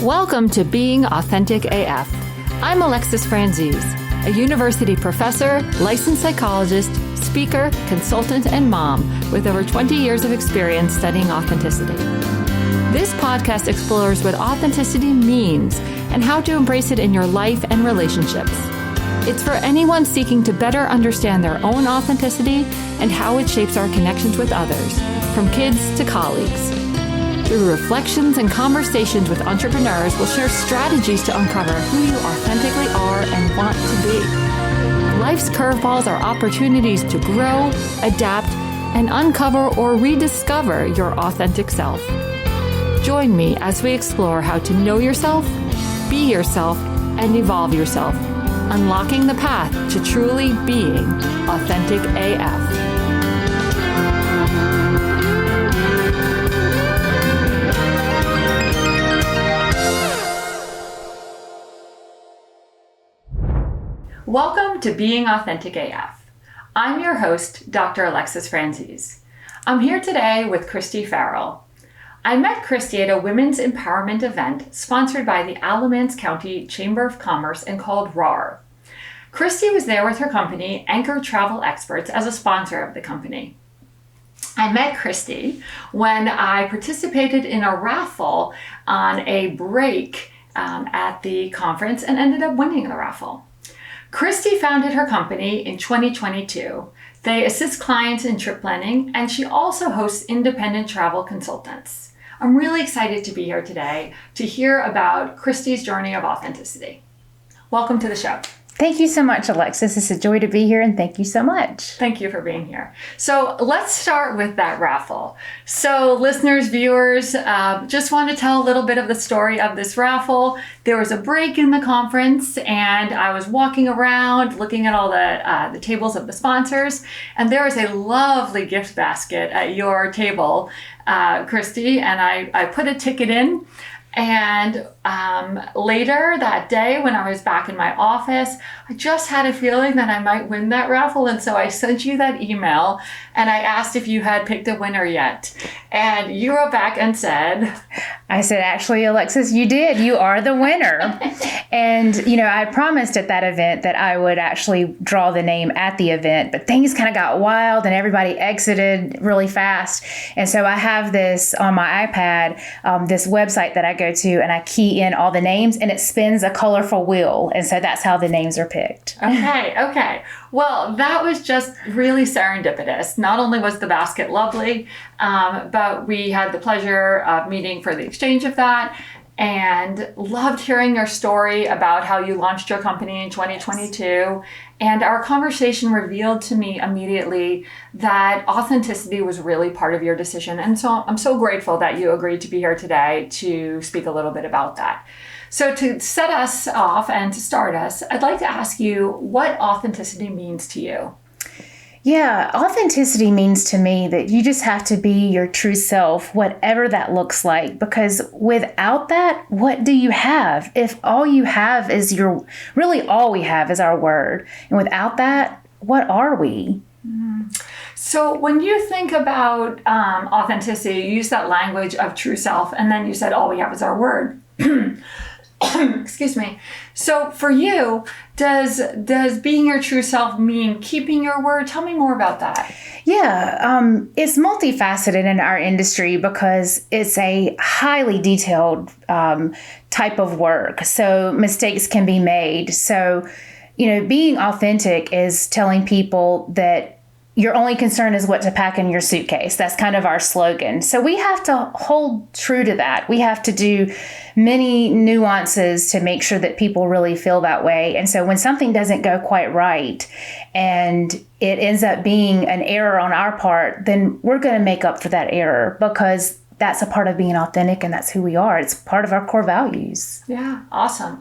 Welcome to Being Authentic AF. I'm Alexis Franzese, a university professor, licensed psychologist, speaker, consultant, and mom with over 20 years of experience studying authenticity. This podcast explores what authenticity means and how to embrace it in your life and relationships. It's for anyone seeking to better understand their own authenticity and how it shapes our connections with others, from kids to colleagues. Through reflections and conversations with entrepreneurs, we'll share strategies to uncover who you authentically are and want to be. Life's curveballs are opportunities to grow, adapt, and uncover or rediscover your authentic self. Join me as we explore how to know yourself, be yourself, and evolve yourself, unlocking the path to truly being authentic AF. Welcome to Being Authentic AF. I'm your host, Dr. Alexis Franzese. I'm here today with Kristi Farrell. I met Kristi at a women's empowerment event sponsored by the Alamance County Chamber of Commerce and called RAR. Kristi was there with her company, Anchor Travel Experts, as a sponsor of the company. I met Kristi when I participated in a raffle on a break at the conference and ended up winning the raffle. Kristi founded her company in 2022. They assist clients in trip planning, and she also hosts independent travel consultants. I'm really excited to be here today to hear about Kristi's journey of authenticity. Welcome to the show. Thank you so much, Alexis. It's a joy to be here, and thank you so much. Thank you for being here. So let's start with that raffle. So listeners, viewers, just want to tell a little bit of the story of this raffle. There was a break in the conference, and I was walking around looking at all the tables of the sponsors, and there was a lovely gift basket at your table, Kristi, and I put a ticket in. And later that day, when I was back in my office, I just had a feeling that I might win that raffle. And so I sent you that email and I asked if you had picked a winner yet. And you wrote back and said, I said, actually, Alexis, you did. You are the winner. And, I promised at that event that I would actually draw the name at the event, but things kind of got wild and everybody exited really fast. And so I have this on my iPad, this website that I go to, and I key in all the names and it spins a colorful wheel. And so that's how the names are picked. Okay. Well, that was just really serendipitous. Not only was the basket lovely, but we had the pleasure of meeting for the exchange of that and loved hearing your story about how you launched your company in 2022. And our conversation revealed to me immediately that authenticity was really part of your decision. And so I'm so grateful that you agreed to be here today to speak a little bit about that. So to set us off and to start us, I'd like to ask you what authenticity means to you. Yeah, authenticity means to me that you just have to be your true self, whatever that looks like, because without that, what do you have? If all you have is really all we have is our word. And without that, what are we? So when you think about authenticity, you use that language of true self, and then you said all we have is our word. Excuse me. So for you, does being your true self mean keeping your word? Tell me more about that. Yeah, it's multifaceted in our industry because it's a highly detailed type of work. So mistakes can be made. So, being authentic is telling people that your only concern is what to pack in your suitcase. That's kind of our slogan. So we have to hold true to that. We have to do many nuances to make sure that people really feel that way. And so when something doesn't go quite right and it ends up being an error on our part, then we're going to make up for that error because that's a part of being authentic and that's who we are. It's part of our core values. Yeah, awesome.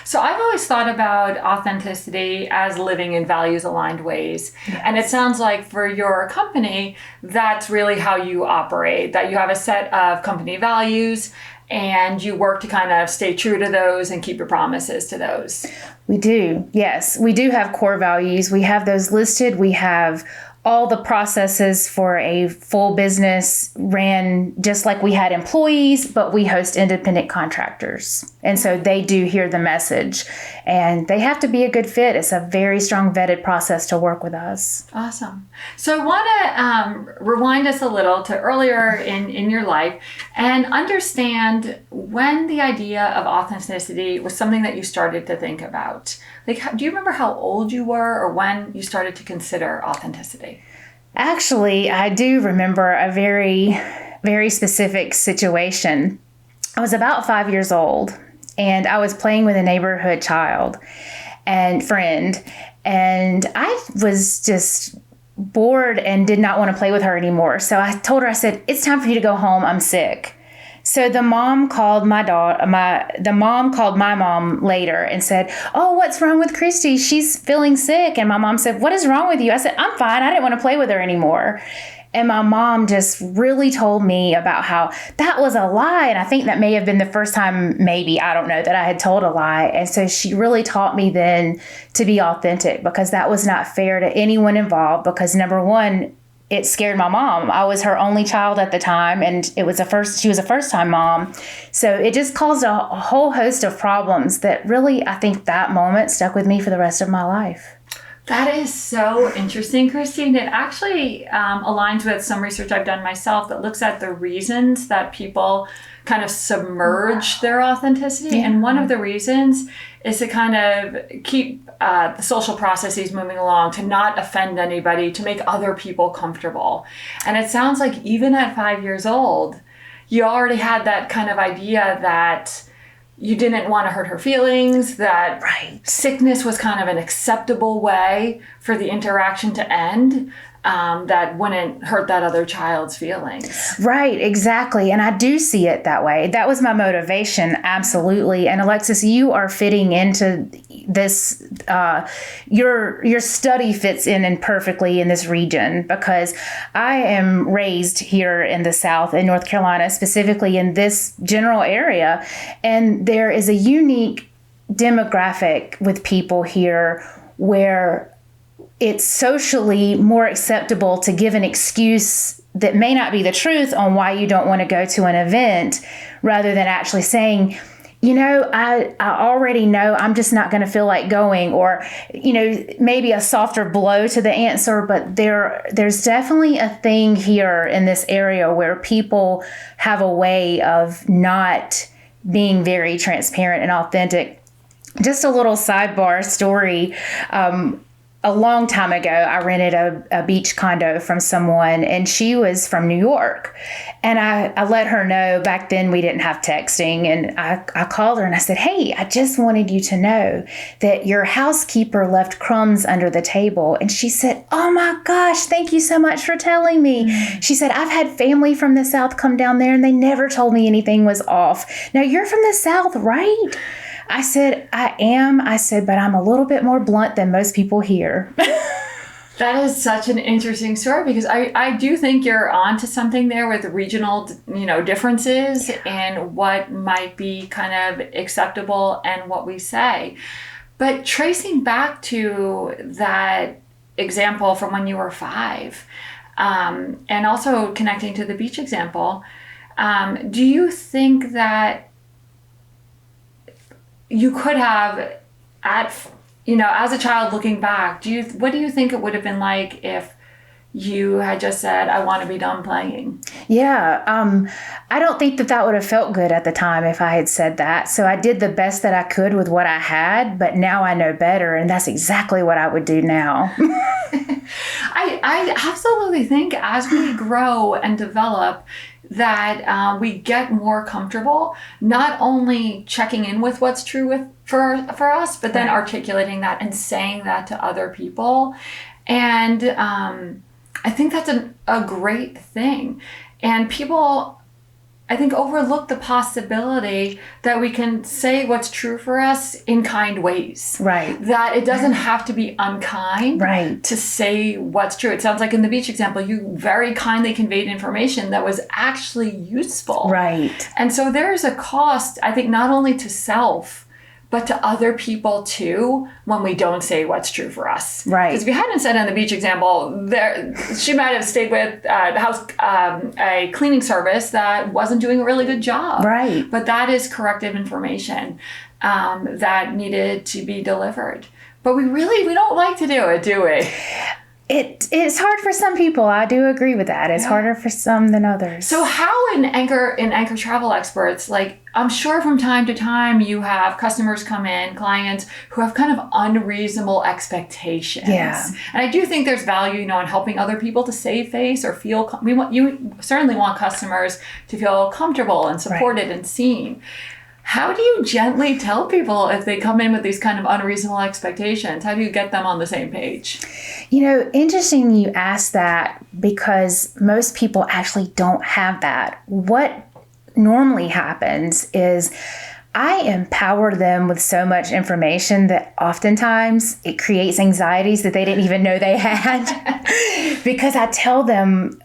So I've always thought about authenticity as living in values aligned ways. Yes. And it sounds like for your company, that's really how you operate, that you have a set of company values and you work to kind of stay true to those and keep your promises to those. We do. Yes, we do have core values. We have those listed. We have all the processes for a full business ran just like we had employees, but we host independent contractors. And so they do hear the message, and they have to be a good fit. It's a very strong vetted process to work with us. Awesome. So I want to rewind us a little to earlier in your life and understand when the idea of authenticity was something that you started to think about. Like, do you remember how old you were or when you started to consider authenticity? Actually, I do remember a very, very specific situation. I was about 5 years old, and I was playing with a neighborhood child and friend, and I was just bored and did not want to play with her anymore. So I told her, I said, "It's time for you to go home. I'm sick." So the mom called my mom later and said, "Oh, what's wrong with Kristi? She's feeling sick." And my mom said, "What is wrong with you?" I said, "I'm fine. I didn't want to play with her anymore." And my mom just really told me about how that was a lie. And I think that may have been the first time, maybe, I don't know, that I had told a lie. And so she really taught me then to be authentic, because that was not fair to anyone involved. Because number one, it scared my mom. I was her only child at the time, and she was a first-time mom. So it just caused a whole host of problems that really, I think that moment stuck with me for the rest of my life. That is so interesting, Christine. It actually aligns with some research I've done myself that looks at the reasons that people kind of submerge their authenticity. Yeah. And one of the reasons is to kind of keep the social processes moving along, to not offend anybody, to make other people comfortable. And it sounds like even at 5 years old, you already had that kind of idea that you didn't want to hurt her feelings, that sickness was kind of an acceptable way for the interaction to end, that wouldn't hurt that other child's feelings. Right, exactly. And I do see it that way. That was my motivation, absolutely. And Alexis, you are fitting into this, your study fits in perfectly in this region, because I am raised here in the South, in North Carolina, specifically in this general area. And there is a unique demographic with people here where it's socially more acceptable to give an excuse that may not be the truth on why you don't want to go to an event, rather than actually saying, I already know I'm just not going to feel like going, or, maybe a softer blow to the answer. But there's definitely a thing here in this area where people have a way of not being very transparent and authentic. Just a little sidebar story. A long time ago, I rented a beach condo from someone, and she was from New York. And I let her know. Back then we didn't have texting, and I called her and I said, "Hey, I just wanted you to know that your housekeeper left crumbs under the table." And she said, "Oh my gosh, thank you so much for telling me." Mm-hmm. She said, "I've had family from the South come down there, and they never told me anything was off. Now, you're from the South, right?" I said, "I am." I said, "But I'm a little bit more blunt than most people here." That is such an interesting story, because I do think you're onto something there with regional, differences and what might be kind of acceptable and what we say. But tracing back to that example from when you were 5, and also connecting to the beach example, do you think that you could have, as a child looking back, what do you think it would have been like if you had just said, "I want to be done playing"? Yeah, I don't think that would have felt good at the time if I had said that. So I did the best that I could with what I had, but now I know better, and that's exactly what I would do now. I absolutely think as we grow and develop, that we get more comfortable not only checking in with what's true for us, but then articulating that and saying that to other people. And I think that's a great thing. And people, I think, overlook the possibility that we can say what's true for us in kind ways. Right. That it doesn't have to be unkind to say what's true. It sounds like in the beach example, you very kindly conveyed information that was actually useful. Right. And so there's a cost, I think, not only to self, but to other people too, when we don't say what's true for us. Right. Because if you hadn't said on the beach example, she might have stayed with the house, a cleaning service that wasn't doing a really good job. Right. But that is corrective information that needed to be delivered. But we don't like to do it, do we? It's hard for some people. I do agree with that. It's harder for some than others. So how in Anchor Travel Experts, like I'm sure from time to time you have customers come in, clients who have kind of unreasonable expectations. Yeah. And I do think there's value, in helping other people to save face or feel, you certainly want customers to feel comfortable and supported and seen. How do you gently tell people if they come in with these kind of unreasonable expectations? How do you get them on the same page? Interesting you ask that, because most people actually don't have that. What normally happens is I empower them with so much information that oftentimes it creates anxieties that they didn't even know they had because I tell them,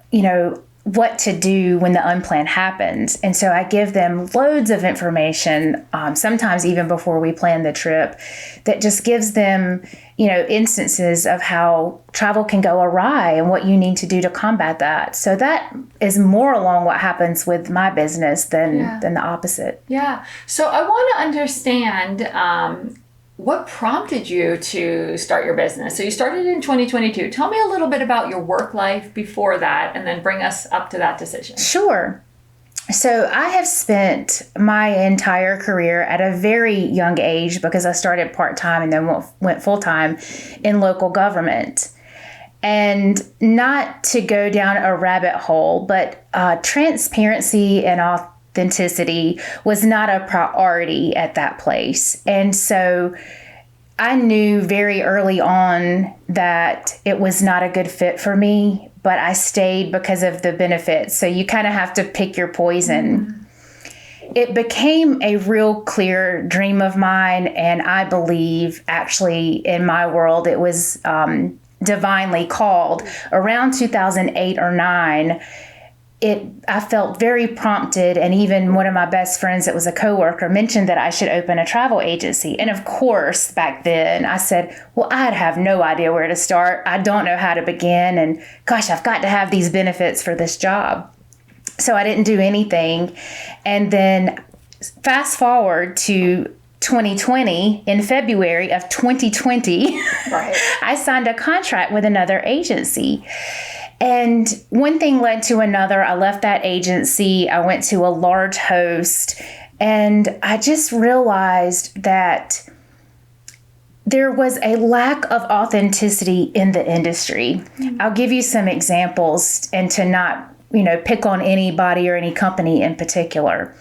what to do when the unplanned happens. And so I give them loads of information, sometimes even before we plan the trip, that just gives them, instances of how travel can go awry and what you need to do to combat that. So that is more along what happens with my business than the opposite. Yeah. So I want to understand what prompted you to start your business? So you started in 2022. Tell me a little bit about your work life before that, and then bring us up to that decision. Sure. So I have spent my entire career at a very young age, because I started part-time and then went full-time in local government. And not to go down a rabbit hole, but transparency and authenticity was not a priority at that place. And so I knew very early on that it was not a good fit for me, but I stayed because of the benefits. So you kind of have to pick your poison. It became a real clear dream of mine. And I believe actually in my world, it was divinely called around 2008 or 9. I felt very prompted, and even one of my best friends that was a coworker mentioned that I should open a travel agency. And of course, back then I said, well, I'd have no idea where to start. I don't know how to begin. And gosh, I've got to have these benefits for this job. So I didn't do anything. And then fast forward to 2020, in February of 2020, right. I signed a contract with another agency. And one thing led to another. I left that agency. I went to a large host, and I just realized that there was a lack of authenticity in the industry. Mm-hmm. I'll give you some examples, and to not, pick on anybody or any company in particular.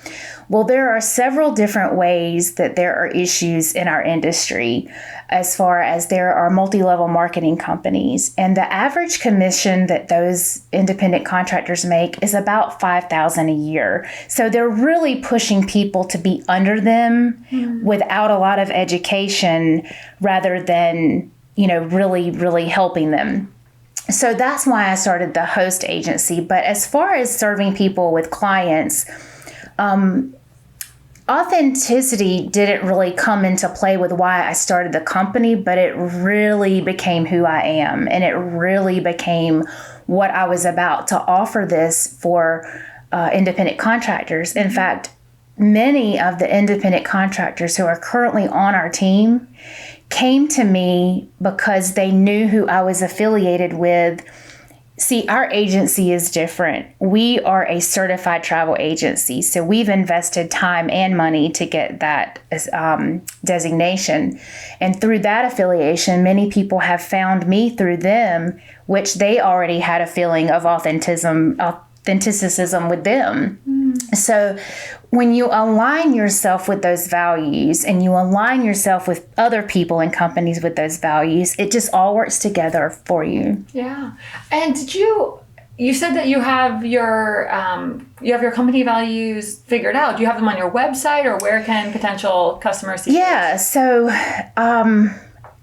Well, there are several different ways that there are issues in our industry, as far as there are multi-level marketing companies, and the average commission that those independent contractors make is about $5,000 a year. So they're really pushing people to be under them without a lot of education, rather than, really, really helping them. So that's why I started the host agency. But as far as serving people with clients, authenticity didn't really come into play with why I started the company, but it really became who I am. And it really became what I was about to offer this for independent contractors. In fact, many of the independent contractors who are currently on our team came to me because they knew who I was affiliated with. See, our agency is different. We are a certified travel agency, so we've invested time and money to get that designation. And through that affiliation, many people have found me through them, which they already had a feeling of authenticism with them. So when you align yourself with those values, and you align yourself with other people and companies with those values, it just all works together for you. Yeah. And did you said that you have your company values figured out. Do you have them on your website, or where can potential customers see those? So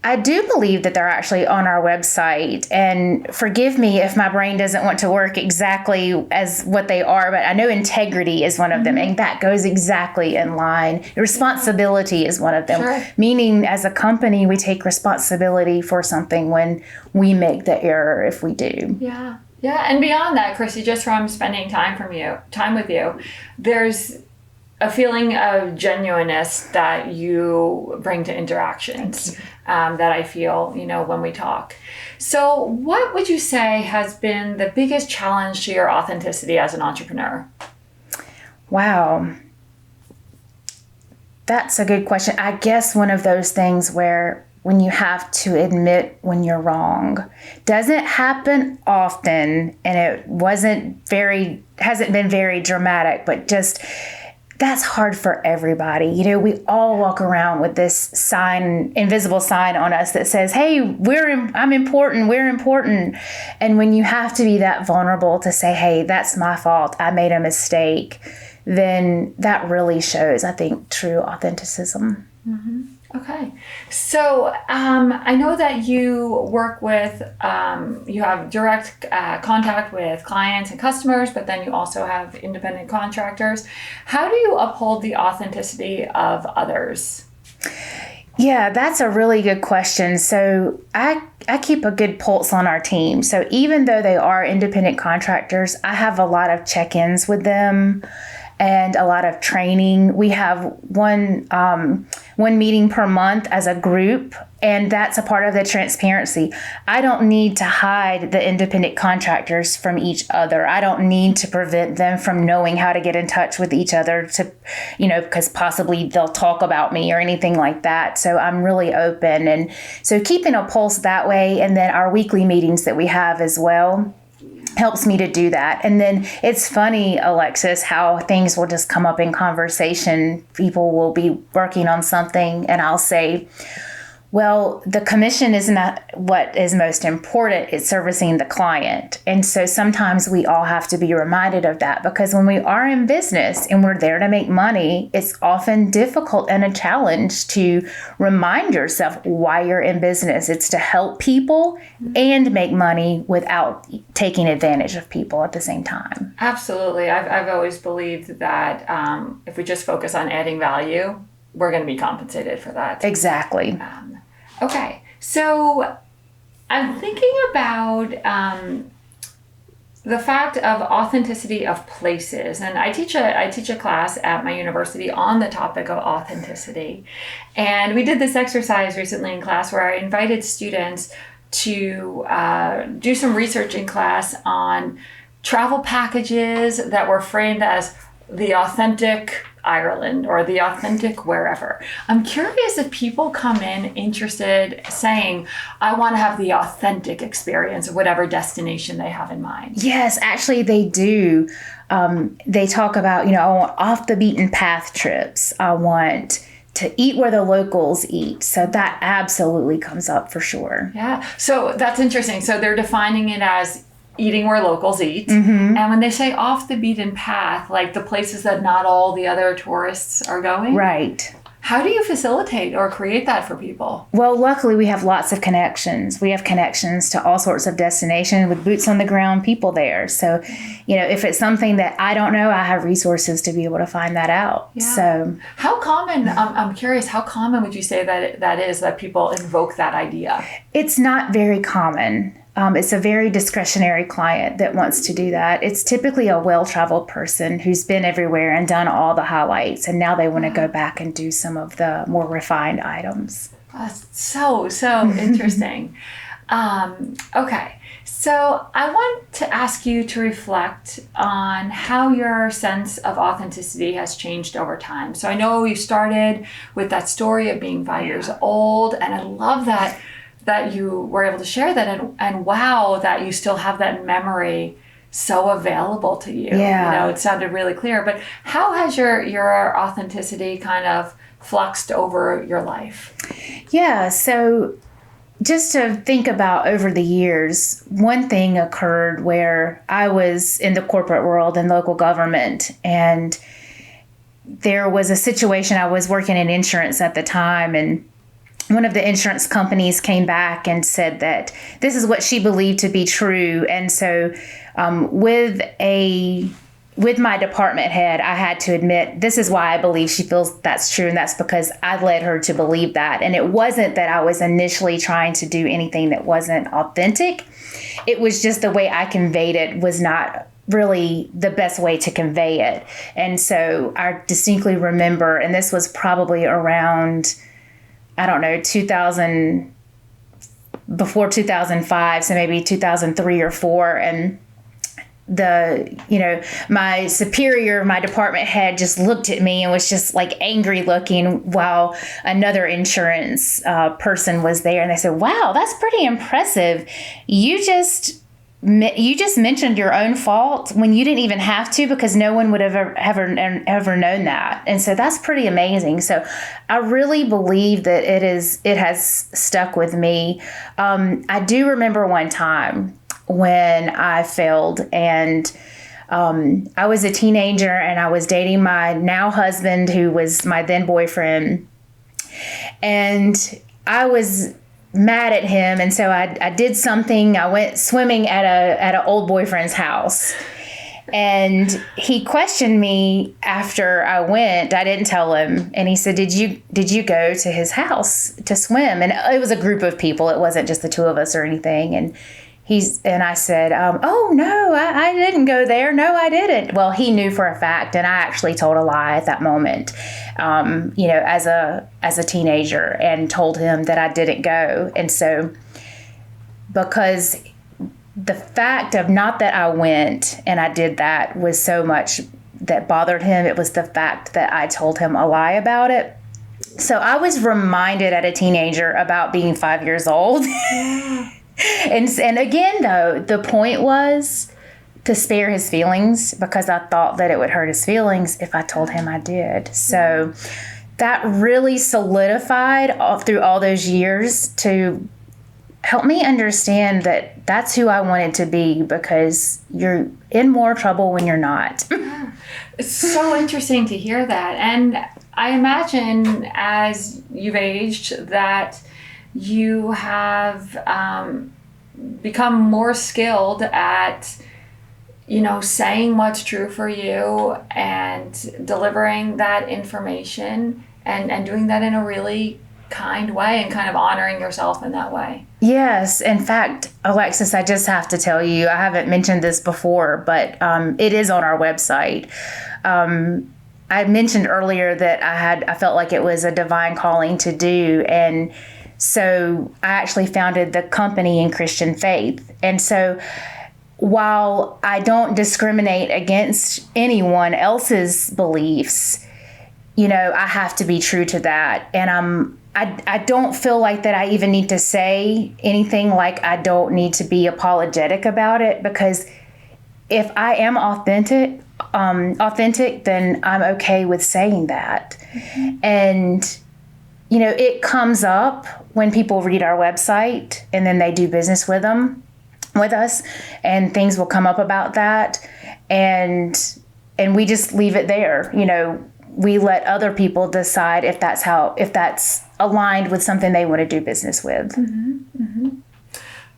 I do believe that they're actually on our website, and forgive me if my brain doesn't want to work exactly as what they are, but I know integrity is one of them, and that goes exactly in line. Responsibility is one of them, Sure. meaning as a company, we take responsibility for something when we make the error, if we do. Yeah. Yeah. And beyond that, Kristi, just from spending time with you, there's a feeling of genuineness that you bring to interactions that I feel, when we talk. So what would you say has been the biggest challenge to your authenticity as an entrepreneur? Wow. That's a good question. I guess one of those things where when you have to admit when you're wrong doesn't happen often, and it hasn't been very dramatic, but just that's hard for everybody. We all walk around with this invisible sign on us that says, hey, I'm important, we're important. And when you have to be that vulnerable to say, hey, that's my fault, I made a mistake, then that really shows, I think, true authenticism. Mm-hmm. Okay. So I know that you work with, you have direct contact with clients and customers, but then you also have independent contractors. How do you uphold the authenticity of others? Yeah, that's a really good question. So I keep a good pulse on our team. So even though they are independent contractors, I have a lot of check-ins with them and a lot of training. We have one meeting per month as a group, and that's a part of the transparency. I don't need to hide the independent contractors from each other. I don't need to prevent them from knowing how to get in touch with each other because possibly they'll talk about me or anything like that. So I'm really open. And so keeping a pulse that way, and then our weekly meetings that we have as well, helps me to do that. And then it's funny, Alexis, how things will just come up in conversation. People will be working on something and I'll say, well, the commission is not what is most important. It's servicing the client. And so sometimes we all have to be reminded of that, because when we are in business and we're there to make money, it's often difficult and a challenge to remind yourself why you're in business. It's to help people and make money without taking advantage of people at the same time. Absolutely. I've always believed that if we just focus on adding value, we're going to be compensated for that. Exactly. Okay, so I'm thinking about the fact of authenticity of places, and I teach a class at my university on the topic of authenticity, and we did this exercise recently in class where I invited students to do some research in class on travel packages that were framed as the authentic Ireland or the authentic wherever. I'm curious if people come in interested, saying, I want to have the authentic experience of whatever destination they have in mind. Yes, actually they do. They talk about, I want off the beaten path trips. I want to eat where the locals eat. So that absolutely comes up for sure. Yeah. So that's interesting. So they're defining it as eating where locals eat. Mm-hmm. And when they say off the beaten path, like the places that not all the other tourists are going. Right. How do you facilitate or create that for people? Well, luckily we have lots of connections. We have connections to all sorts of destinations with boots on the ground people there. So, if it's something that I don't know, I have resources to be able to find that out. Yeah. So how common, I'm curious, how common would you say that is that people invoke that idea? It's not very common. It's a very discretionary client that wants to do that. It's typically a well-traveled person who's been everywhere and done all the highlights, and now they want to go back and do some of the more refined items. That's so interesting. Okay, so I want to ask you to reflect on how your sense of authenticity has changed over time. So I know you started with that story of being 5 years old, and I love that you were able to share that, and wow, that you still have that memory so available to you. Yeah. It sounded really clear, but how has your authenticity kind of fluxed over your life? Yeah, so just to think about over the years, one thing occurred where I was in the corporate world and local government, and there was a situation. I was working in insurance at the time, and one of the insurance companies came back and said that this is what she believed to be true. And so with my department head, I had to admit, this is why I believe she feels that's true. And that's because I led her to believe that. And it wasn't that I was initially trying to do anything that wasn't authentic. It was just the way I conveyed it was not really the best way to convey it. And so I distinctly remember, and this was probably around, I don't know, 2000, before 2005, so maybe 2003 or 4. And my superior, my department head just looked at me and was just like angry looking while another insurance person was there. And they said, wow, that's pretty impressive. You just mentioned your own fault when you didn't even have to, because no one would have ever known that. And so that's pretty amazing. So I really believe that it has stuck with me. I do remember one time when I failed, and I was a teenager and I was dating my now husband, who was my then boyfriend, and I was mad at him. And so I did something. I went swimming at an old boyfriend's house, and he questioned me after I went. I didn't tell him. And he said, did you go to his house to swim? And it was a group of people. It wasn't just the two of us or anything. And I said, oh no, I didn't go there. No, I didn't. Well, he knew for a fact. And I actually told a lie at that moment, as a teenager, and told him that I didn't go. And so, because the fact of not that I went and I did that was so much that bothered him, it was the fact that I told him a lie about it. So I was reminded at a teenager about being 5 years old. And again, though, the point was to spare his feelings, because I thought that it would hurt his feelings if I told him I did. So that really solidified through all those years to help me understand that that's who I wanted to be, because you're in more trouble when you're not. It's so interesting to hear that. And I imagine as you've aged that you have become more skilled at, saying what's true for you and delivering that information and doing that in a really kind way and kind of honoring yourself in that way. Yes. In fact, Alexis, I just have to tell you, I haven't mentioned this before, but it is on our website. I mentioned earlier that I felt like it was a divine calling to do. And so I actually founded the company in Christian faith. And so while I don't discriminate against anyone else's beliefs, I have to be true to that. And I don't feel like that I even need to say anything like I don't need to be apologetic about it, because if I am authentic, then I'm okay with saying that. Mm-hmm. And it comes up when people read our website and then they do business with us, and things will come up about that. And we just leave it there. We let other people decide if that's aligned with something they want to do business with. Mm-hmm. Mm-hmm.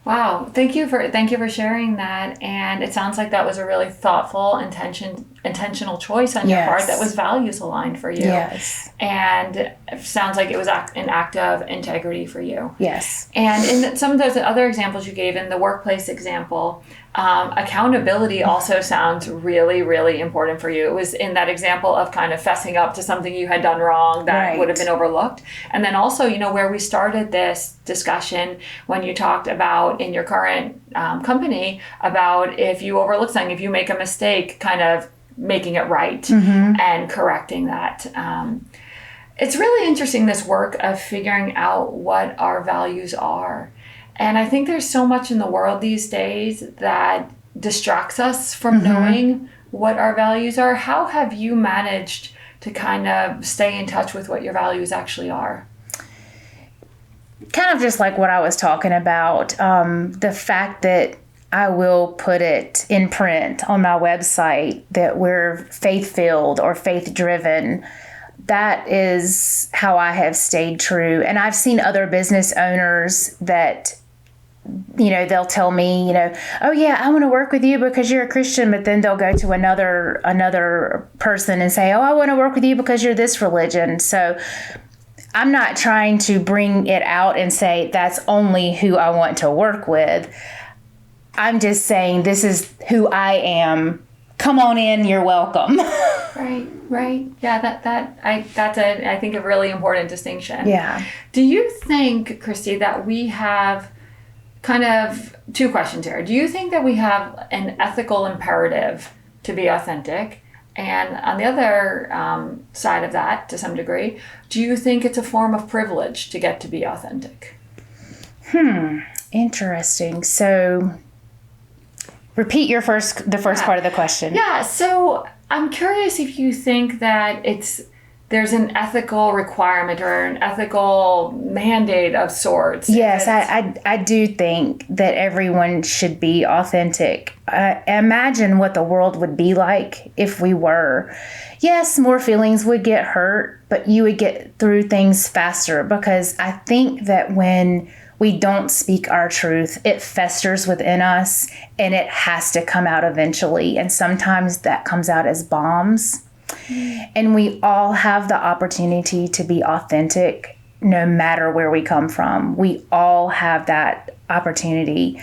Wow. Thank you for sharing that. And it sounds like that was a really thoughtful, intentional choice on your part that was values aligned for you. Yes. And it sounds like it was an act of integrity for you. Yes. And in some of those other examples you gave, in the workplace example, accountability also sounds really, really important for you. It was in that example of kind of fessing up to something you had done wrong that would have been overlooked. And then also, where we started this discussion when you talked about in your current company about if you overlook something, if you make a mistake, kind of making it right and correcting that. It's really interesting, this work of figuring out what our values are. And I think there's so much in the world these days that distracts us from knowing what our values are. How have you managed to kind of stay in touch with what your values actually are? Kind of just like what I was talking about, the fact that I will put it in print on my website that we're faith-filled or faith-driven, that is how I have stayed true. And I've seen other business owners that, they'll tell me, oh yeah, I want to work with you because you're a Christian, but then they'll go to another person and say, oh, I want to work with you because you're this religion. So I'm not trying to bring it out and say that's only who I want to work with. I'm just saying this is who I am. Come on in, you're welcome. Right. Yeah, that's I think a really important distinction. Yeah. Do you think, Kristi, that we have kind of two questions here? Do you think that we have an ethical imperative to be authentic? And on the other side of that, to some degree, do you think it's a form of privilege to get to be authentic? Interesting. So repeat the first part of the question. Yeah, so I'm curious if you think that there's an ethical requirement or an ethical mandate of sorts. Yes, I do think that everyone should be authentic. Imagine what the world would be like if we were. Yes, more feelings would get hurt, but you would get through things faster, because I think that when we don't speak our truth, it festers within us and it has to come out eventually. And sometimes that comes out as bombs. And we all have the opportunity to be authentic no matter where we come from. We all have that opportunity.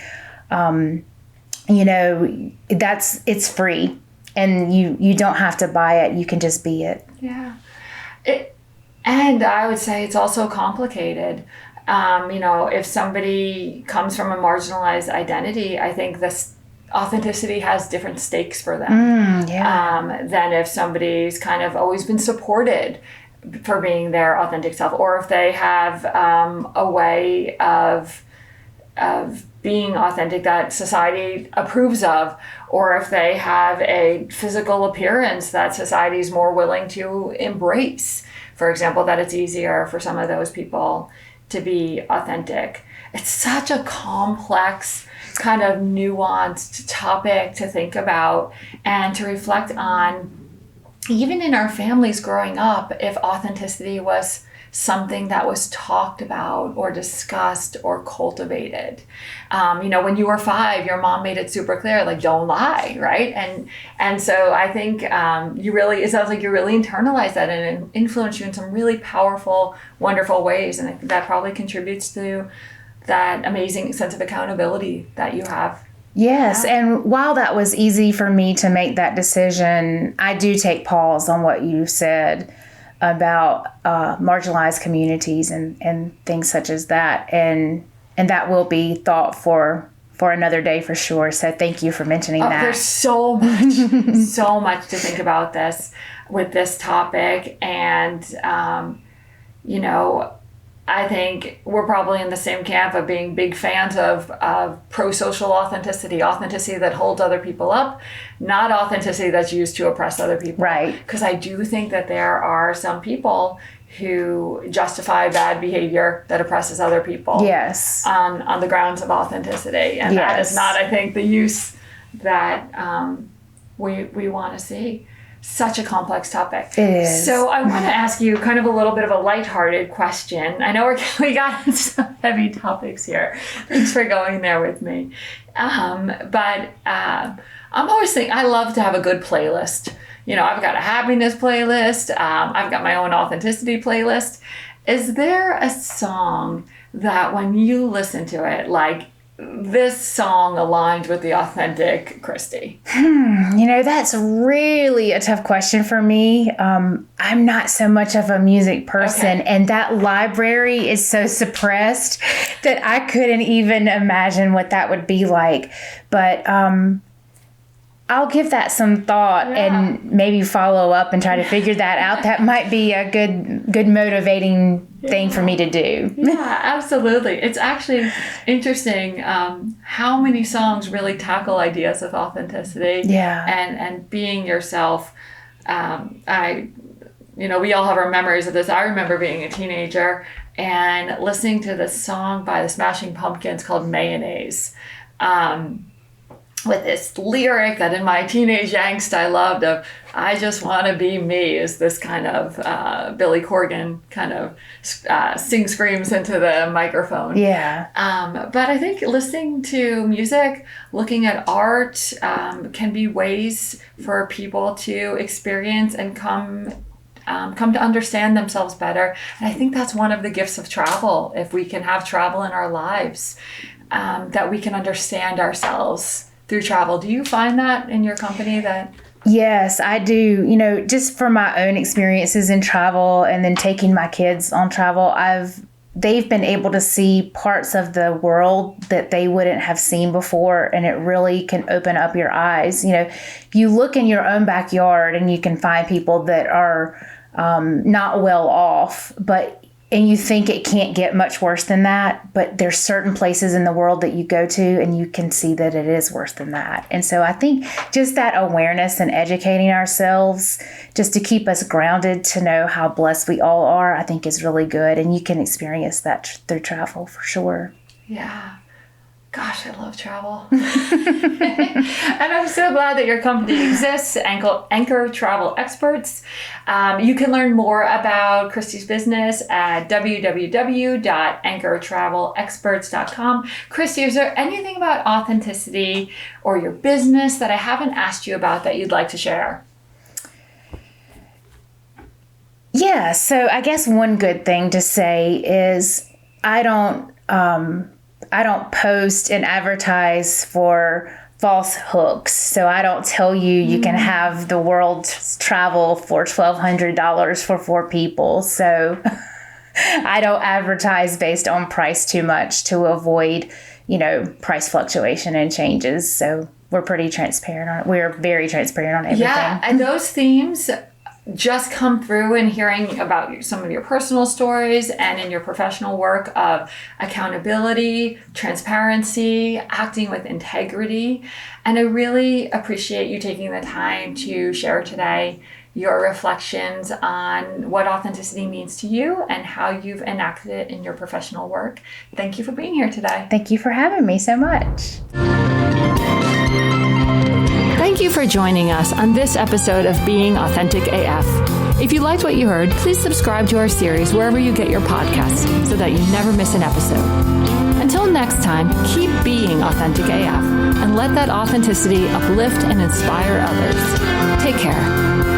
It's free, and you don't have to buy it. You can just be it. Yeah. And I would say it's also complicated. If somebody comes from a marginalized identity, I think this authenticity has different stakes for them than if somebody's kind of always been supported for being their authentic self, or if they have a way of being authentic that society approves of, or if they have a physical appearance that society is more willing to embrace. For example, that it's easier for some of those people to be authentic. It's such a complex, kind of nuanced topic to think about and to reflect on. Even in our families growing up, if authenticity was something that was talked about or discussed or cultivated. When you were 5, your mom made it super clear, like, don't lie, right? And so I think it sounds like you really internalized that, and it influenced you in some really powerful, wonderful ways. And I think that probably contributes to that amazing sense of accountability that you have. Yes, and while that was easy for me to make that decision, I do take pause on what you said about marginalized communities and things such as that, and that will be thought for another day for sure. So thank you for mentioning that. There's so much, so much to think about with this topic, and I think we're probably in the same camp of being big fans of pro-social authenticity that holds other people up, not authenticity that's used to oppress other people. Right. Because I do think that there are some people who justify bad behavior that oppresses other people. Yes. On the grounds of authenticity. And that is not, I think, the use that we want to see. Such a complex topic. It is. So I want to ask you kind of a little bit of a lighthearted question. I know we got some heavy topics here. Thanks for going there with me. But I'm always thinking, I love to have a good playlist. I've got a happiness playlist. I've got my own authenticity playlist. Is there a song that when you listen to it, like, this song aligned with the authentic Kristi? That's really a tough question for me. I'm not so much of a music person, and that library is so suppressed that I couldn't even imagine what that would be like. But I'll give that some thought and maybe follow up and try to figure that out. That might be a good motivating thing for me to do. Yeah, absolutely. It's actually interesting how many songs really tackle ideas of authenticity and being yourself. We all have our memories of this. I remember being a teenager and listening to this song by the Smashing Pumpkins called Mayonnaise. with this lyric that in my teenage angst I loved of "I just want to be me" is this kind of Billy Corgan kind of screams into the microphone. Yeah. But I think listening to music, looking at art can be ways for people to experience and come to understand themselves better. And I think that's one of the gifts of travel. If we can have travel in our lives, that we can understand ourselves through travel. Do you find that in your company that? Yes, I do. You know, just from my own experiences in travel and then taking my kids on travel, they've been able to see parts of the world that they wouldn't have seen before, and it really can open up your eyes. You know, you look in your own backyard and you can find people that are not well off, and you think it can't get much worse than that, but there's certain places in the world that you go to and you can see that it is worse than that. And so I think just that awareness and educating ourselves just to keep us grounded, to know how blessed we all are, I think is really good. And you can experience that through travel for sure. Yeah. Gosh, I love travel. And I'm so glad that your company exists, Anchor Travel Experts. You can learn more about Kristi's business at www.anchortravelexperts.com. Kristi, is there anything about authenticity or your business that I haven't asked you about that you'd like to share? Yeah, so I guess one good thing to say is I don't post and advertise for false hooks. So I don't tell you can have the world travel for $1,200 for 4 people. So I don't advertise based on price too much to avoid, price fluctuation and changes. So we're pretty transparent on it. We're very transparent on everything. Yeah, and those themes just come through in hearing about some of your personal stories and in your professional work of accountability, transparency, acting with integrity. And I really appreciate you taking the time to share today your reflections on what authenticity means to you and how you've enacted it in your professional work. Thank you for being here today. Thank you for having me so much. Thank you for joining us on this episode of Being Authentic AF. If you liked what you heard, please subscribe to our series wherever you get your podcasts so that you never miss an episode. Until next time, keep being Authentic AF and let that authenticity uplift and inspire others. Take care.